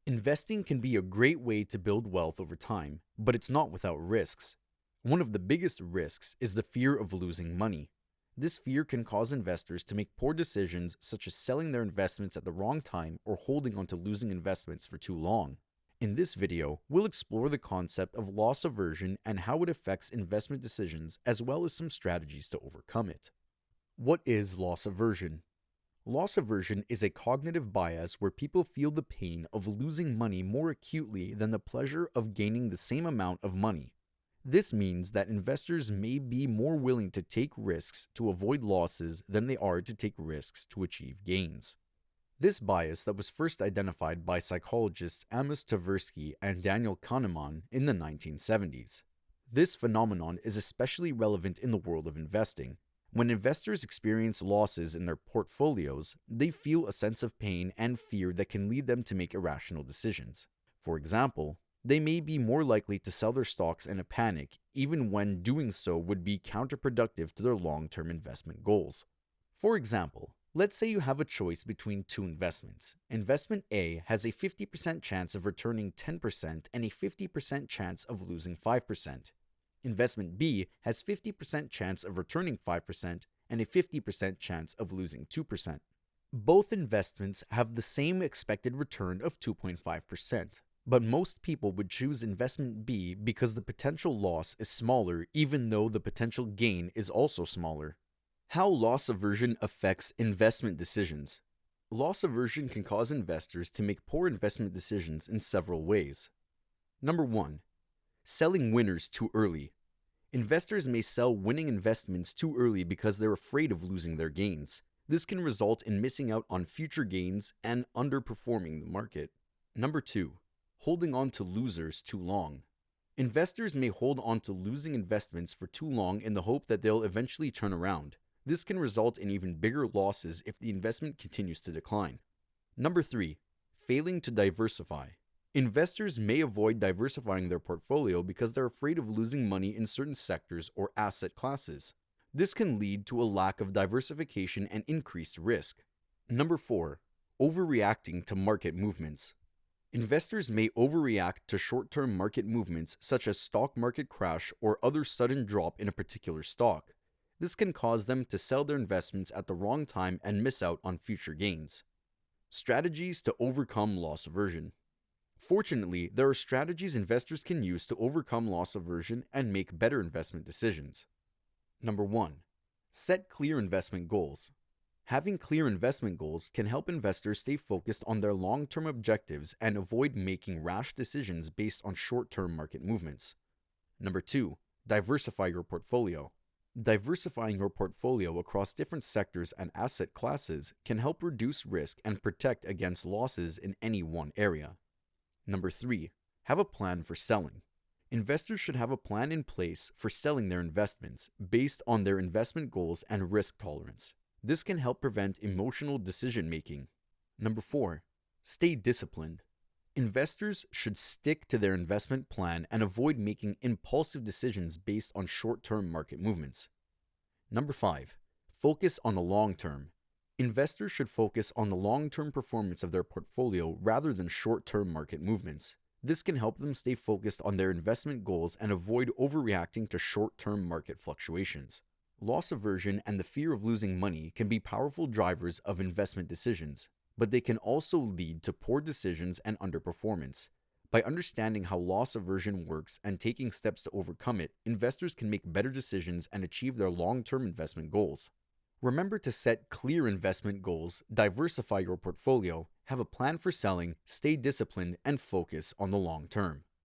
Investing can be a great way to build wealth over time, but it's not without risks. One of the biggest risks is the fear of losing money. This fear can cause investors to make poor decisions such as selling their investments at the wrong time or holding onto losing investments for too long. In this video, we'll explore the concept of loss aversion and how it affects investment decisions, as well as some strategies to overcome it. What is loss aversion? Loss aversion is a cognitive bias where people feel the pain of losing money more acutely than the pleasure of gaining the same amount of money. This means that investors may be more willing to take risks to avoid losses than they are to take risks to achieve gains. This bias that was first identified by psychologists Amos Tversky and Daniel Kahneman in the 1970s. This phenomenon is especially relevant in the world of investing. When investors experience losses in their portfolios, they feel a sense of pain and fear that can lead them to make irrational decisions. For example, they may be more likely to sell their stocks in a panic, even when doing so would be counterproductive to their long-term investment goals. For example, let's say you have a choice between two investments. Investment A has a 50% chance of returning 10% and a 50% chance of losing 5%. Investment B has 50% chance of returning 5% and a 50% chance of losing 2%. Both investments have the same expected return of 2.5%, but most people would choose investment B because the potential loss is smaller even though the potential gain is also smaller. How loss aversion affects investment decisions. Loss aversion can cause investors to make poor investment decisions in several ways. Number 1. Selling winners too early. Investors may sell winning investments too early because they're afraid of losing their gains. This can result in missing out on future gains and underperforming the market. Number 2. Holding on to losers too long. Investors may hold on to losing investments for too long in the hope that they'll eventually turn around. This can result in even bigger losses if the investment continues to decline. Number 3. Failing to diversify. Investors may avoid diversifying their portfolio because they're afraid of losing money in certain sectors or asset classes. This can lead to a lack of diversification and increased risk. Number 4. Overreacting to market movements. Investors may overreact to short-term market movements such as stock market crash or other sudden drop in a particular stock. This can cause them to sell their investments at the wrong time and miss out on future gains. Strategies to overcome loss aversion. Fortunately, there are strategies investors can use to overcome loss aversion and make better investment decisions. Number 1. Set clear investment goals. Having clear investment goals can help investors stay focused on their long-term objectives and avoid making rash decisions based on short-term market movements. Number 2. Diversify your portfolio. Diversifying your portfolio across different sectors and asset classes can help reduce risk and protect against losses in any one area. Number 3. Have a plan for selling. Investors should have a plan in place for selling their investments based on their investment goals and risk tolerance. This can help prevent emotional decision-making. Number 4. Stay disciplined. Investors should stick to their investment plan and avoid making impulsive decisions based on short-term market movements. Number 5. Focus on the long term. Investors should focus on the long-term performance of their portfolio rather than short-term market movements. This can help them stay focused on their investment goals and avoid overreacting to short-term market fluctuations. Loss aversion and the fear of losing money can be powerful drivers of investment decisions, but they can also lead to poor decisions and underperformance. By understanding how loss aversion works and taking steps to overcome it, investors can make better decisions and achieve their long-term investment goals. Remember to set clear investment goals, diversify your portfolio, have a plan for selling, stay disciplined, and focus on the long term.